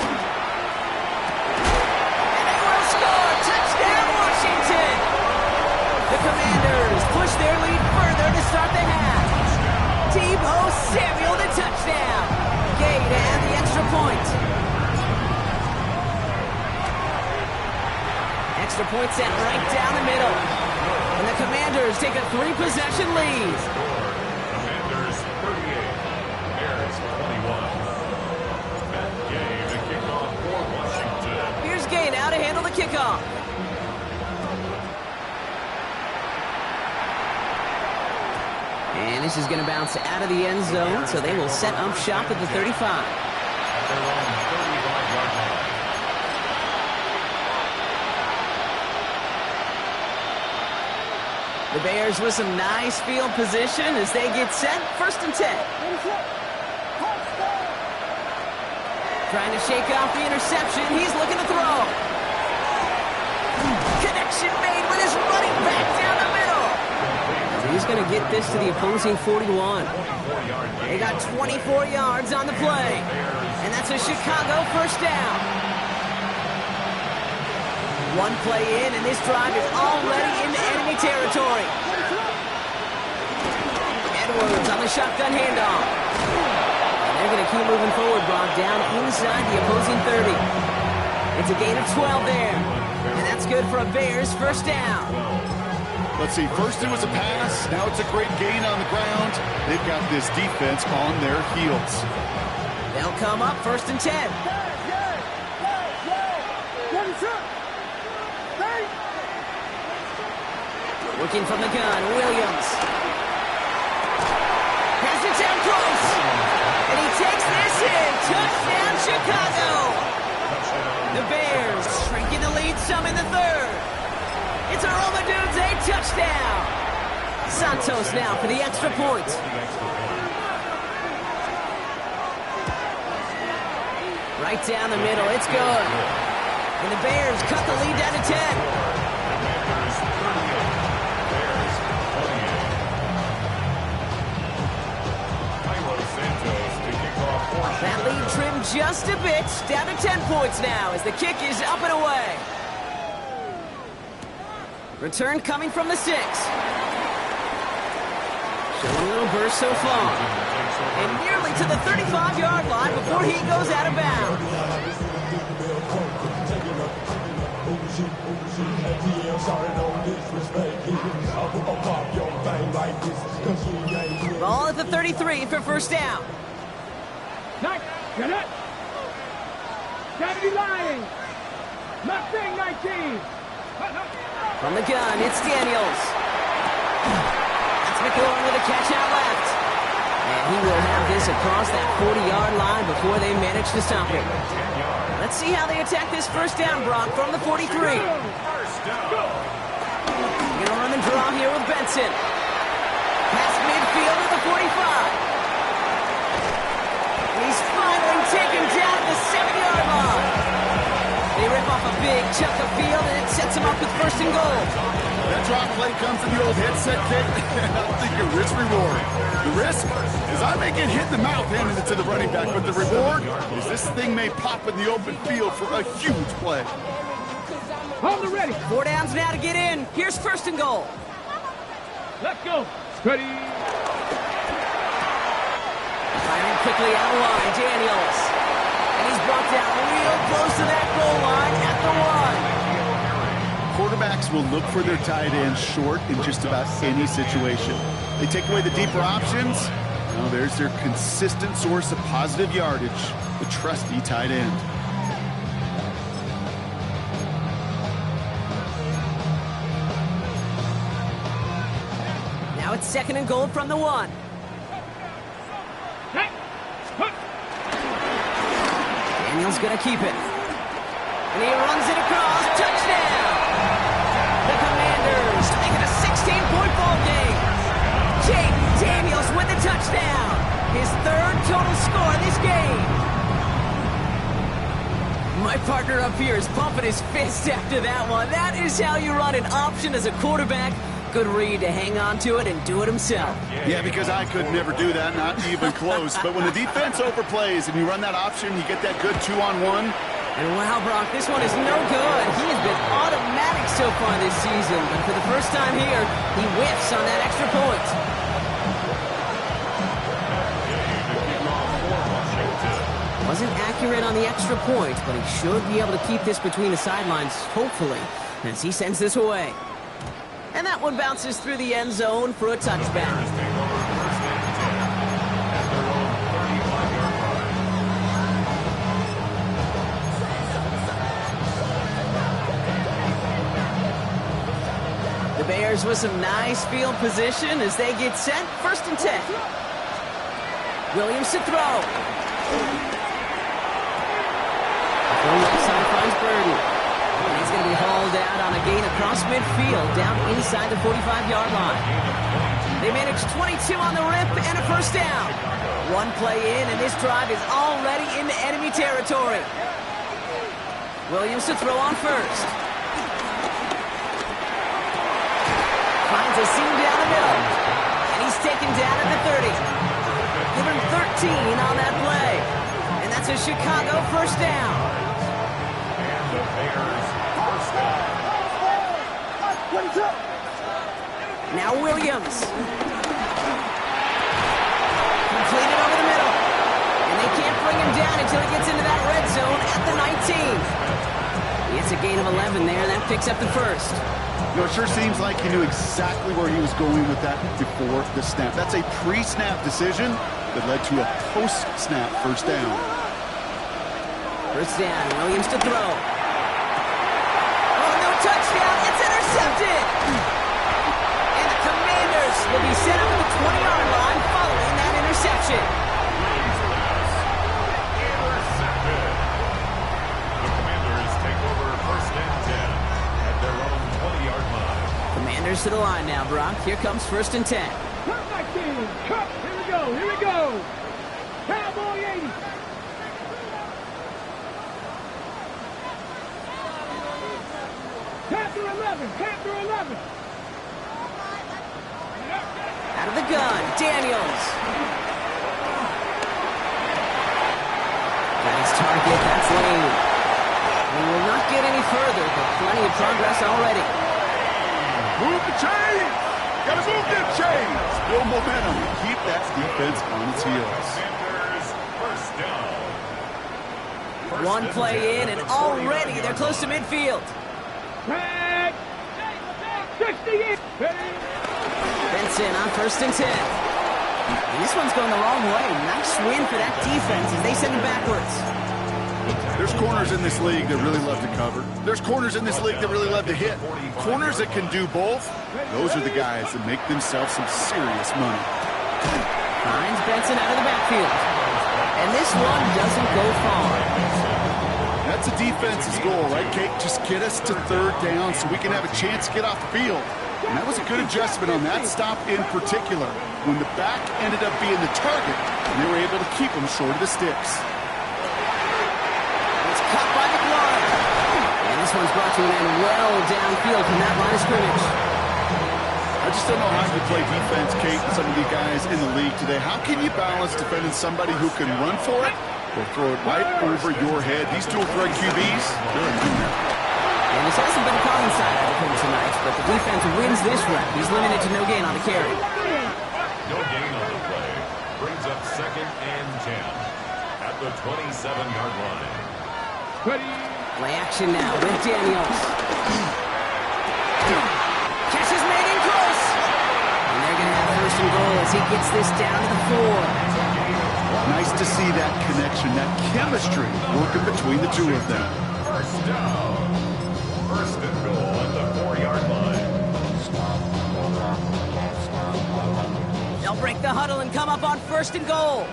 And they will score. Touchdown, Washington. The Commanders push their lead further to start the half. Deebo Samuel the touchdown. Gay to add the extra point. Extra point sent right down the middle. And the Commanders take a 3-possession lead. Commanders 38, Bears 21. Matt Gay, the kickoff for Washington. Here's Gay now to handle the kickoff. And this is going to bounce out of the end zone, so they will set up shop at the 35. At their own 35-yard line. The Bears with some nice field position as they get set. First and 10. Trying to shake off the interception. He's looking to throw. Connection made with his running back down the middle. So he's going to get this to the opposing 41. They got 24 yards on the play. And that's a Chicago first down. One play in, and this drive is already into enemy territory. Edwards on the shotgun handoff. And they're going to keep moving forward, brought down inside the opposing 30. It's a gain of 12 there. And that's good for a Bears first down. Let's see, first it was a pass, now it's a great gain on the ground. They've got this defense on their heels. They'll come up first and 10. Looking from the gun, Williams. Has it down close. And he takes this in. Touchdown, Chicago. The Bears shrinking the lead some in the third. It's a Romadudes, a touchdown. Santos now for the extra point. Right down the middle, it's good. And the Bears cut the lead down to 10. That lead trimmed just a bit, down to 10 points now as the kick is up and away. Return coming from the 6. Showing a little burst so far. And nearly to the 35-yard line before he goes out of bounds. Ball at the 33 for first down. Nice. Get it. 70 Lions. Mustang 19. From the gun, it's Daniels. That's McLaurin with a catch out left. And he will have this across that 40-yard line before they manage to stop him. Let's see how they attack this first down, Brock, from the 43. Gonna run and draw here with Benson. Past midfield to the 45. He's finally taken down at the 7-yard line. They rip off a big chunk of field, and it sets him up with first and goal. That drop play comes in the old headset kick. I'll think your risk reward. The risk is I may get hit in the mouth handing it to the running back, but the reward is this thing may pop in the open field for a huge play. Hold it ready. 4 downs now to get in. Here's first and goal. Let's go. Ready. Firing quickly out of line, Daniels. And he's brought down real close to that goal line at the 1. Quarterbacks will look for their tight end short in just about any situation. They take away the deeper options. Now there's their consistent source of positive yardage, the trusty tight end. second and goal from the 1. Daniels gonna keep it. And he runs it across. Touchdown! The Commanders make it a 16-point ball game. Jake Daniels with the touchdown. His third total score this game. My partner up here is pumping his fist after that one. That is how you run an option as a quarterback. Good read to hang on to it and do it himself. Yeah, because I could never do that, not even close. But when the defense overplays and you run that option, you get that good 2-on-1. And wow, Brock, this one is no good. He has been automatic so far this season. But for the first time here, he whiffs on that extra point. Wasn't accurate on the extra point, but he should be able to keep this between the sidelines, hopefully, as he sends this away. And that one bounces through the end zone for a touchback. The Bears with some nice field position as they get set. 1st and 10. Williams to throw. The left side finds Burden. And he's going to be hauled out on a gain across midfield, down inside the 45-yard line. They managed 22 on the rip and a 1st down. One play in, and this drive is already into enemy territory. Williams to throw on 1st. Finds a seam down the middle. And he's taken down at the 30. Give him 13 on that play. And that's a Chicago 1st down. The Bears first down. Now Williams. Completed over the middle. And they can't bring him down until he gets into that red zone at the 19. He gets a gain of 11 there. That picks up the 1st. You know, it sure seems like he knew exactly where he was going with that before the snap. That's a pre-snap decision that led to a post-snap 1st down. 1st down. Williams to throw. Touchdown, it's intercepted! And the Commanders will be set up at the 20-yard line following that interception. Intercepted. The Commanders take over 1st and 10 at their own 20-yard line. Commanders to the line now, Brock. Here comes 1st and 10. Cut my team! Cut! Here we go! Here we go! Cowboy 80! Panther 11! Panther 11! Out of the gun, Daniels. Got his target, that's Lane. We will not get any further, but plenty of progress already. Move the chains! Gotta move them chains! Build momentum. Keep that defense on its heels. Commanders first down. One play in, and already they're close to midfield. Tag! 68! Benson on 1st and 10. And this one's going the wrong way. Nice win for that defense as they send it backwards. There's corners in this league that really love to cover. There's corners in this league that really love to hit. Corners that can do both, those are the guys that make themselves some serious money. Finds Benson out of the backfield. And this one doesn't go far. That's a defense's goal, right, Kate? Just get us to 3rd down so we can have a chance to get off the field. And that was a good adjustment on that stop in particular, when the back ended up being the target, and they were able to keep him short of the sticks. It's caught by McLaurin. And this one's brought to an end well downfield from that line of scrimmage. I just don't know how you play defense, Kate, with some of the guys in the league today. How can you balance defending somebody who can run for it or throw it right over your head? These dual threat QBs, they're a nightmare. And this hasn't been a common side of him tonight, but the defense wins this round. He's limited to no gain on the carry. No gain on the play. Brings up 2nd and 10 at the 27-yard line. Ready? Play action now with Daniels. Catch is made in close. And they're going to have 1st and goal as he gets this down to the 4. Nice to see that connection, that chemistry working between the two of them. 1st down. 1st and goal at the 4-yard line. They'll break the huddle and come up on 1st and goal.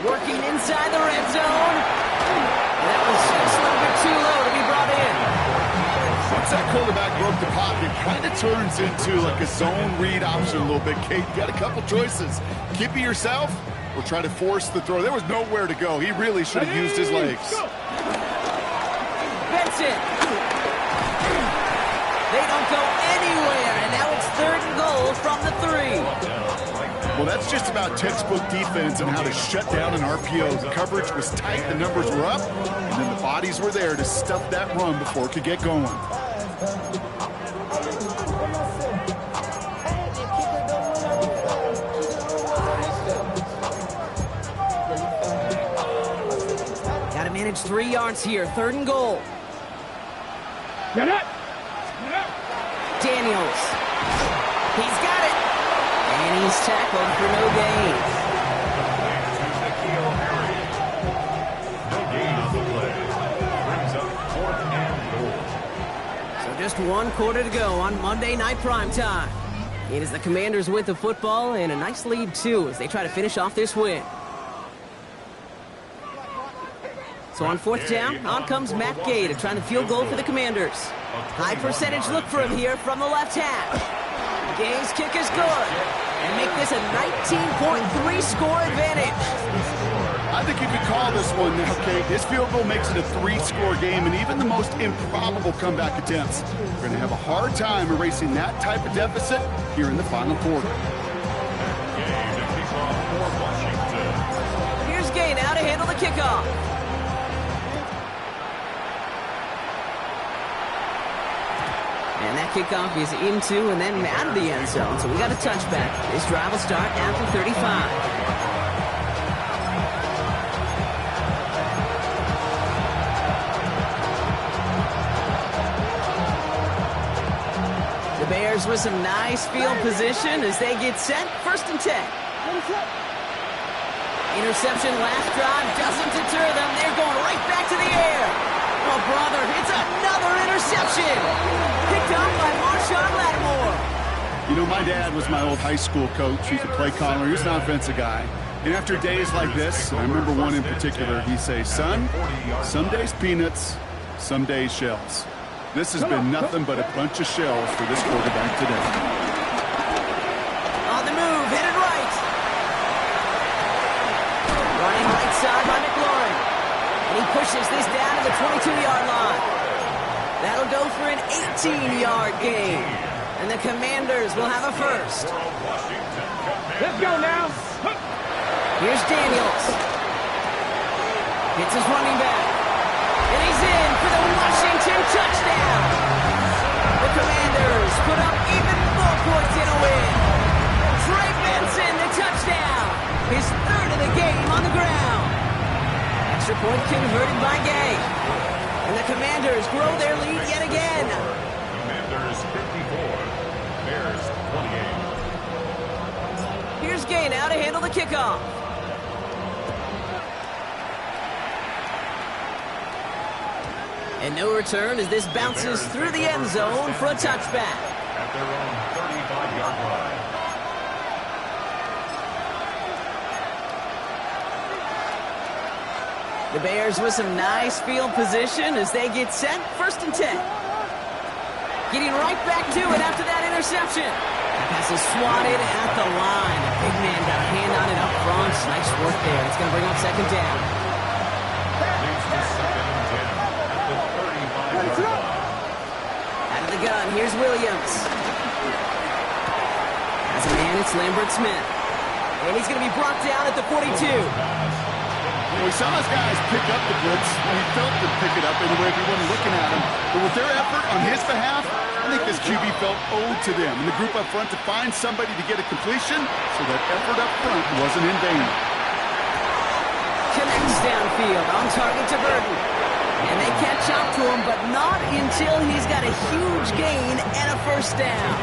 Working inside the red zone. That was just a little bit too low to be brought in. Once that quarterback broke the pocket, it kind of turns into like a zone read option a little bit, Kate. You got a couple choices. Keep it yourself or try to force the throw. There was nowhere to go. He really should have used his legs. Benson. They don't go anywhere, and now it's 3rd and goal from the 3. Well, that's just about textbook defense and how to shut down an RPO. The coverage was tight, the numbers were up, and then the bodies were there to stuff that run before it could get going. Got to manage 3 yards here, 3rd and goal. Daniels. He's got it. And he's tackled for no gain. No gain on the play. Brings up 4th and goal. So just 1 quarter to go on Monday Night Primetime. It is the Commanders with the football and a nice lead, too, as they try to finish off this win. So on 4th down, on comes Matt Gay to try the field goal for the Commanders. High percentage look for him here from the left hash. Gay's kick is good. And make this a 19.3 score advantage. I think you could call this one now, Kate. This field goal makes it a 3-score game, and even the most improbable comeback attempts are going to have a hard time erasing that type of deficit here in the final quarter. Gay to kick off for Washington. Here's Gay now to handle the kickoff. And that kickoff is into and then out of the end zone. So we got a touchback. This drive will start after 35. The Bears with some nice field position as they get set. 1st and 10. Interception last drive doesn't deter them. They're going right back to the air. Oh, brother, it's another interception. Picked up by Marshawn Lattimore. You know, my dad was my old high school coach. He's a play caller. He's an offensive guy. And after days like this, I remember one in particular, he'd say, son, some days peanuts, some days shells. This has been nothing but a bunch of shells for this quarterback today. On the move, hit it right. Running right side by McLaurin. And he pushes this down to the 22-yard line. That'll go for an 18-yard gain. And the Commanders will have a first. Let's go now. Here's Daniels. Hits his running back. And he's in for the Washington touchdown. The Commanders put up even more points in a win. Trey Benson, the touchdown. His 3rd of the game on the ground. Extra point converted by Gay. And the Commanders grow their lead yet again. Commanders 54, Bears 28. Here's Gay now to handle the kickoff. And no return as this bounces through the end zone for a touchback. At their own 35-yard line. The Bears with some nice field position as they get set. 1st and 10. Getting right back to it after that interception. That pass is swatted at the line. The big man got a hand on it up front. Nice work there. It's going to bring up 2nd down. Leads to 2nd and 10 at the 35-yard line. Out of the gun, here's Williams. As a man, it's Lambert Smith. And he's going to be brought down at the 42. We saw his guys pick up the blitz. We felt them pick it up anyway if we wasn't looking at him. But with their effort on his behalf, I think this QB felt owed to them and the group up front to find somebody to get a completion so that effort up front wasn't in vain. Connects downfield, on target to Burton. And they catch up to him, but not until he's got a huge gain and a 1st down.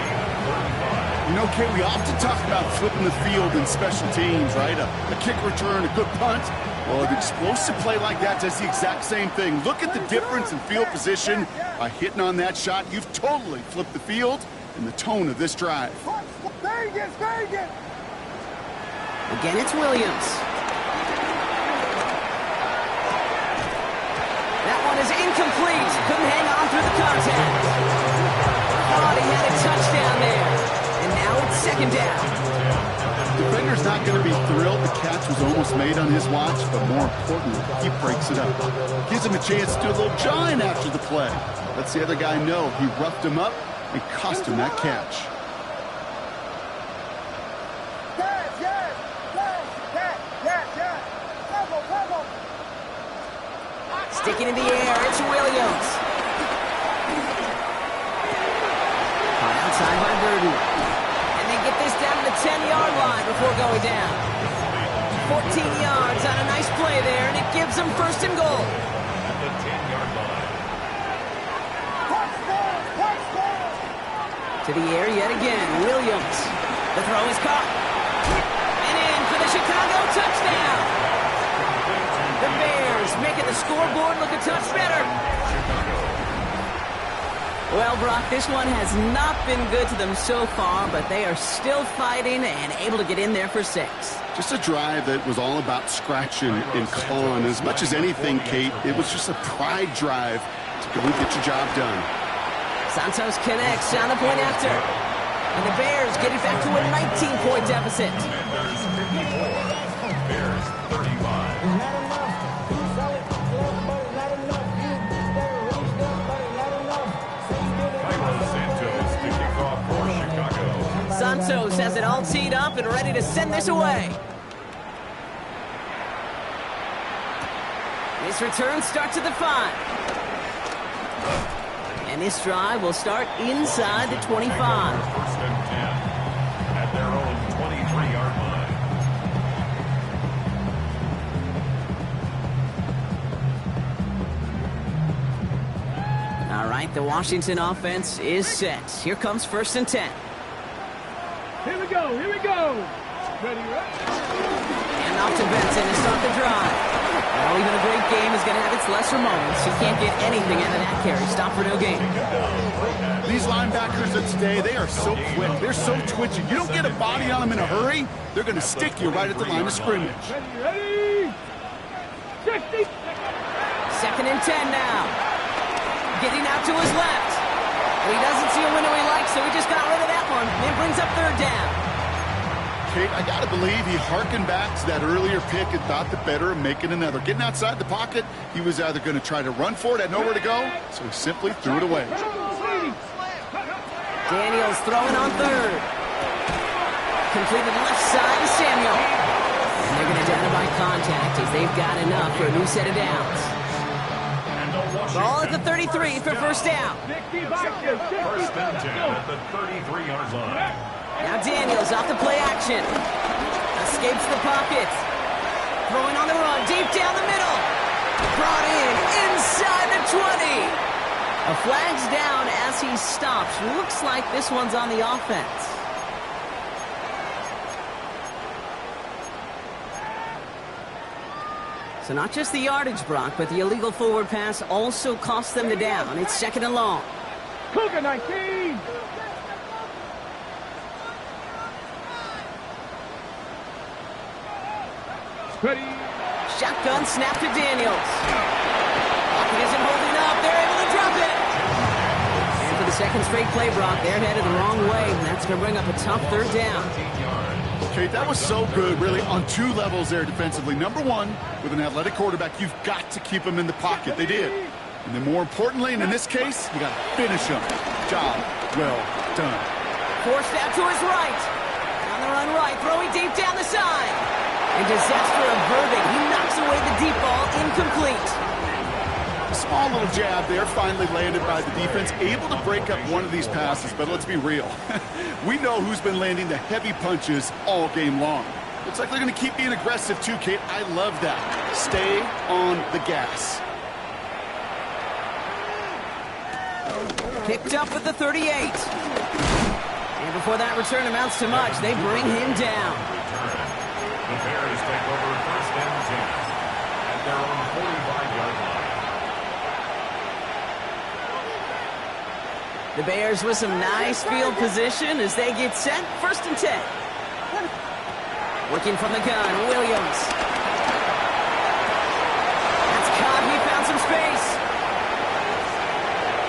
You know, Kay, we often talk about flipping the field in special teams, right? A kick return, a good punt. Well, an explosive play like that does the exact same thing. Look at the difference in field position. By hitting on that shot, you've totally flipped the field. in the tone of this drive. Vegas, Vegas! Again, it's Williams. That one is incomplete. Couldn't hang on through the contact. Thought he had a touchdown there. And now it's second down. Defender's not going to be thrilled the catch was almost made on his watch, but more importantly, he breaks it up. Gives him a chance to do a little jawing after the play. Lets the other guy know he roughed him up and cost him that catch. Sticking in the air, it's Williams. Caught outside by Burden. And they get this down to the 10-yard line before going down. 14 yards on a nice play there, and it gives them first and goal. At the 10-yard line. To the air yet again, Williams. The throw is caught. And in for the Chicago touchdown. The Bears making the scoreboard look a touch better. Well, Brock, this one has not been good to them so far, but they are still fighting and able to get in there for 6. Just a drive that was all about scratching and clawing. As much as anything, Kate, it was just a pride drive to go and get your job done. Santos connects on the point after. And the Bears get it back to a 19-point deficit. Commanders 54. Bears 35. Santos has it all teed up and ready to send this away. This return starts at the 5. And this drive will start inside the 25. First and 10 at their own 23-yard line. All right, the Washington offense is set. Here comes first and 10. Here we go, here we go. Ready, right? And off to Benson to start the drive. Well, even a great game is going to have its lesser moments. You can't get anything out of that carry. Stop for no gain. These linebackers of today, they are so quick. They're so twitchy. You don't get a body on them in a hurry, they're going to stick you right at the line of scrimmage. Ready, 60. Second and 10 now. Getting out to his left. He doesn't see a window he likes, so he just got rid of that one. And brings up third down. Kate, I got to believe he harkened back to that earlier pick and thought the better of making another. Getting outside the pocket, he was either going to try to run for it, had nowhere to go, so he simply threw it away. Daniels throwing on third. Completed left side to Samuel. And they're going to identify contact as they've got enough for a new set of downs. Ball at the 33 for first down. First and 10 at the 33-yard line. Now Daniels off the play action. Escapes the pocket. Throwing on the run, deep down the middle. Brought in inside the 20. A flag's down as he stops. Looks like this one's on the offense. So not just the yardage, Brock, but the illegal forward pass also cost them the down. It's second and long. Cougar 19. Ready. Shotgun snap to Daniels. Pocket isn't holding up. They're able to drop it. And for the second straight play, Brock, they're headed the wrong way. And that's going to bring up a tough third down. Kate, that was so good, really, on 2 levels there defensively. Number 1, with an athletic quarterback, you've got to keep him in the pocket. They did. And then more importantly, and in this case, you got to finish him. Job well done. Forced out to his right. On the run right, throwing deep down the side. And disaster averted. He knocks away the deep ball, incomplete. A small little jab there, finally landed by the defense, able to break up one of these passes, but let's be real. We know who's been landing the heavy punches all game long. Looks like they're going to keep being aggressive too, Kate. I love that. Stay on the gas. Picked up at the 38. And before that return amounts to much, they bring him down. The Bears take over first and 10 at their own 45-yard line. The Bears with some nice field position as they get set. 1st and 10. Working from the gun, Williams. That's caught. He found some space.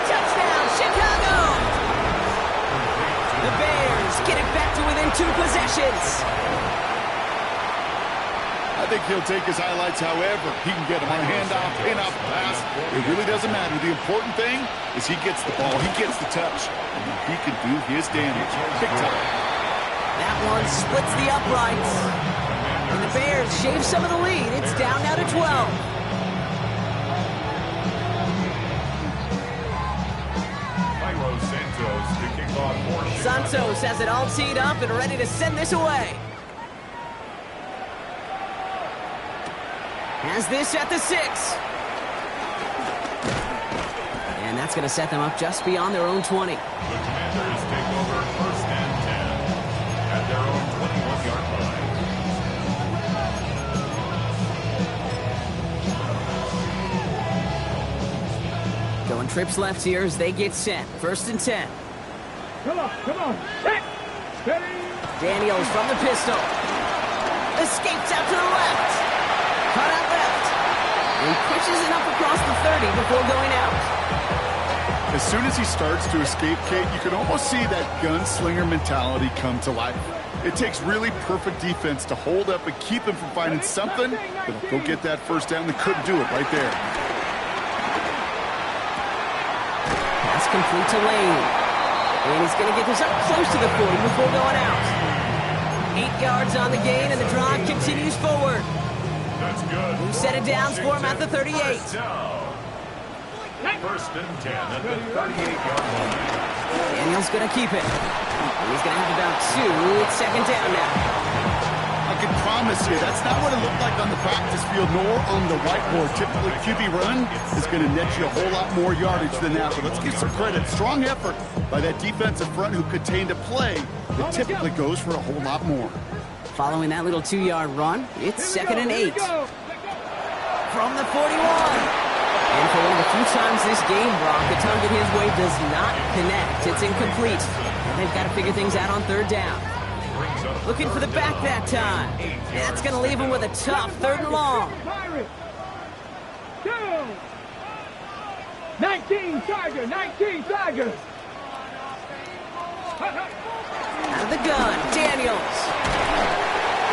Touchdown, Chicago! The Bears get it back to within 2 possessions. I think he'll take his highlights however he can get them on a handoff, pin-off, pass. It really doesn't matter. The important thing is he gets the ball, he gets the touch, and he can do his damage. Big time. That one splits the uprights. And the Bears shave some of the lead. It's down now to 12. Santos has it all teed up and ready to send this away. Has this at the 6. And that's going to set them up just beyond their own 20. The Commanders take over 1st and 10 at their own 21-yard line. Going trips left here as they get set. 1st and 10. Come on. Set. Steady. Daniels from the pistol. Escapes out to the left. Cut out left. And pushes it up across the 30 before going out. As soon as he starts to escape, Kate, you can almost see that gunslinger mentality come to life. It takes really perfect defense to hold up and keep him from finding something that'll go get that 1st down. They couldn't do it right there. Pass complete to Lane. And he's going to get this up close to the 40 before going out. 8 yards on the gain, and the drive continues forward. That's good. Who set it down for him at the 38? 1st and 10 at the 38-yard line. Daniels going to keep it. And he's going to have about 2. It's 2nd down now. I can promise you, that's not what it looked like on the practice field nor on the whiteboard. Typically, QB run is going to net you a whole lot more yardage than that. But let's give some credit. Strong effort by that defensive front who contained a play that typically goes for a whole lot more. Following that little 2-yard run, it's 2nd and 8. From the 41. And for one of the few times this game, Brock, the target his way does not connect. It's incomplete. And they've got to figure things out on 3rd down. Looking for the back that time. That's going to leave him with a tough 3rd and long. 19 Tiger. Out of the gun, Daniels.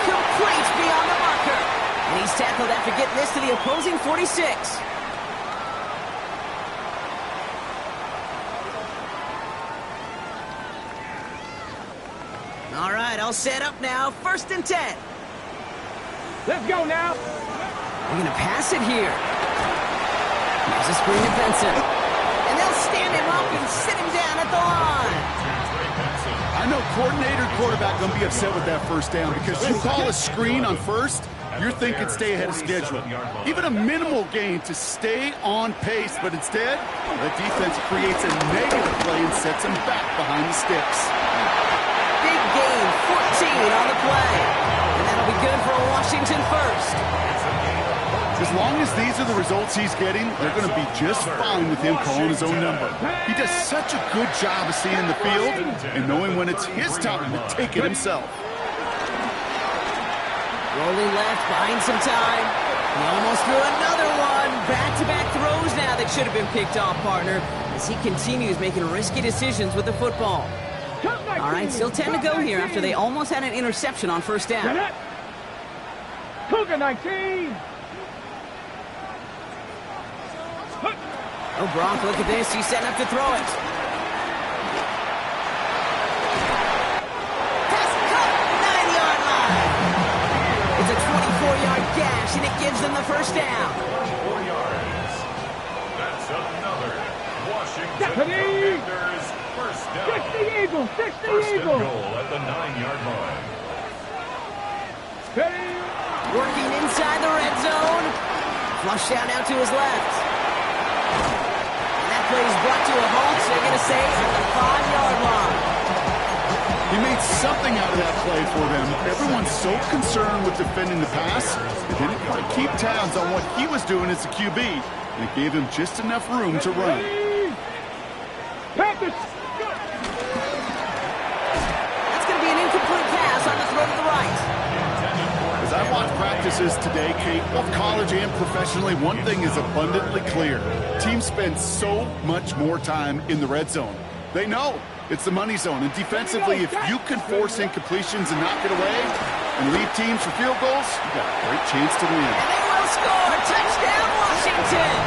Complete beyond the marker. And he's tackled after getting this to the opposing 46. All right, all set up now. 1st and 10. Let's go now. They're going to pass it here. There's a screen to Benson. And they'll stand him up and sit him down at the line. I know coordinator quarterback going to be upset with that 1st down because you call a screen on 1st, you're thinking stay ahead of schedule. Even a minimal gain to stay on pace, but instead, the defense creates a negative play and sets him back behind the sticks. Big gain, 14 on the play. And that'll be good for a Washington 1st. As long as these are the results he's getting, they're going to be just fine with him calling his own number. He does such a good job of seeing the field and knowing when it's his time to take it himself. Rolling left, buying some time. He almost threw another one. Back-to-back throws now that should have been picked off, partner, as he continues making risky decisions with the football. All right, still 10 to go here after they almost had an interception on 1st down. Cougar 19. Oh, Brock, look at this. He's setting up to throw it. Pass cut, 9-yard line. It's a 24-yard gash, and it gives them the 1st down. 4 yards. That's another Washington Commanders 1st down. 60 Eagles. 1st and goal at the 9-yard line. Working inside the red zone. Flush down out to his left. Play is brought to a halt, so they're going to say at the 5-yard line. He made something out of that play for them. Everyone's so concerned with defending the pass, they didn't quite keep tabs on what he was doing as a QB, and it gave him just enough room to run. Panthers, practices today, Kate, both college and professionally, one thing is abundantly clear. Teams spend so much more time in the red zone. They know it's the money zone. And defensively, if you can force incompletions and knock it away and lead teams for field goals, you got a great chance to win. And they will score. Touchdown, Washington.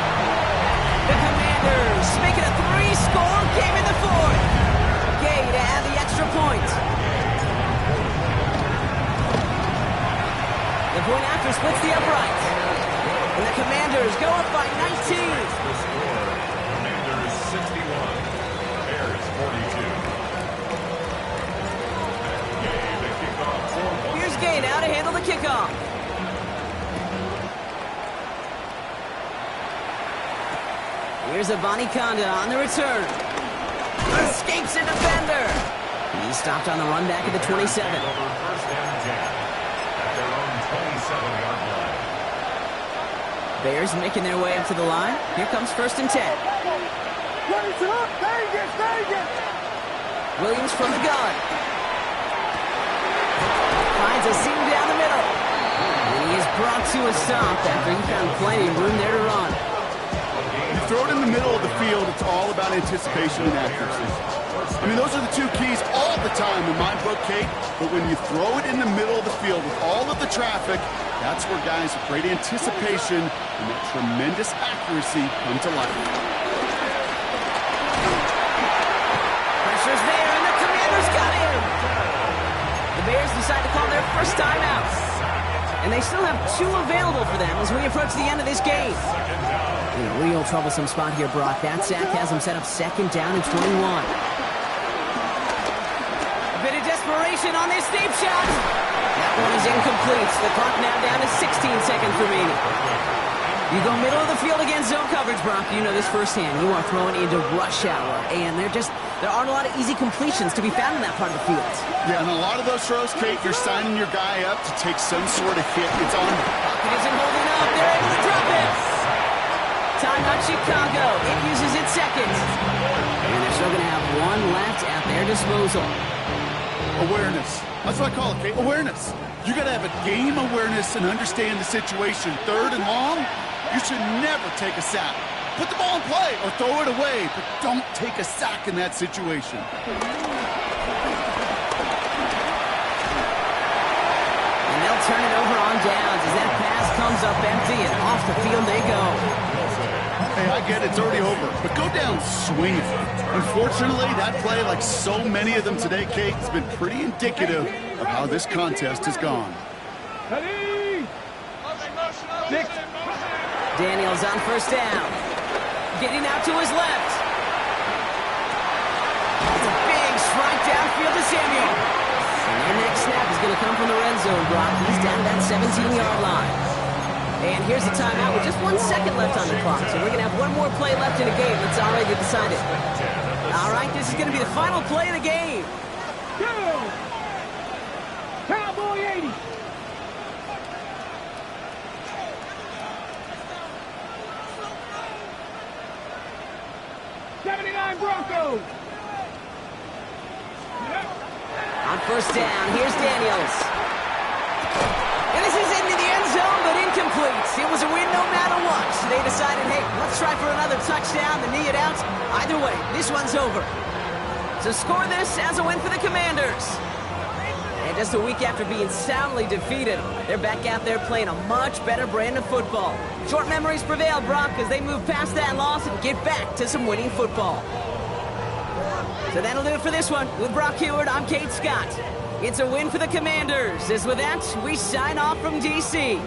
The Commanders make it a 3-score game in the fourth. Gay to add the extra point. The point after splits the upright. And the Commanders go up by 19. The score, Commanders 61, Bears 42. Gay to kick off 4 points. Here's Gay now to handle the kickoff. Here's Avani Conda on the return. Escapes a defender. He's stopped on the run back at the 27. Over first and 10 at their own 27-yard line. Bears making their way up to the line. Here comes first and 10. Williams from the gun. Finds a seam down the middle. And he is brought to a stop after he found plenty of room there to run. You throw it in the middle of the field, it's all about anticipation and accuracy. I mean, those are the two keys all the time in my book, Kate. But when you throw it in the middle of the field with all of the traffic, that's where guys with great anticipation and that tremendous accuracy come to life. Pressure's there, and the Commanders got him. The Bears decide to call their first timeout. And they still have 2 available for them as we approach the end of this game. In a real troublesome spot here, Brock. That sack has him set up second down and 21. A bit of desperation on this deep shot. That one is incomplete. The clock now down to 16 seconds remaining. You go middle of the field against zone coverage, Brock. You know this firsthand. You are throwing into rush hour, and there aren't a lot of easy completions to be found in that part of the field. Yeah, and a lot of those throws, Kate, you're signing your guy up to take some sort of hit. It's on. Pocket isn't holding up. They're able to drop it. Timeout Chicago. It uses its second. And they're still going to have 1 left at their disposal. Awareness. That's what I call it, Kate. Awareness. You got to have a game awareness and understand the situation. 3rd and long, you should never take a sack. Put the ball in play or throw it away, but don't take a sack in that situation. And they'll turn it over on downs as that pass comes up empty and off the field they go. Hey, I get it, it's already over, but go down swinging. Unfortunately, that play, like so many of them today, Kate, has been pretty indicative of how this contest has gone. Daniels on first down. Getting out to his left. It's a big strike downfield to Samuel. And their next snap is going to come from the red zone, Brock. He's down that 17-yard line. And here's the timeout with just 1 second left on the clock. So we're going to have 1 more play left in the game that's already decided. All right, this is going to be the final play of the game. Go! Cowboy 80. Broncos. On first down, here's Daniels. And this is into the end zone, but incomplete. It was a win no matter what. They decided, hey, let's try for another touchdown, the knee it out. Either way, this one's over. So score this as a win for the Commanders. And just a week after being soundly defeated, they're back out there playing a much better brand of football. Short memories prevail, Brock, as they move past that loss and get back to some winning football. So that'll do it for this one. With Brock Heward, I'm Kate Scott. It's a win for the Commanders. As with that, we sign off from D.C.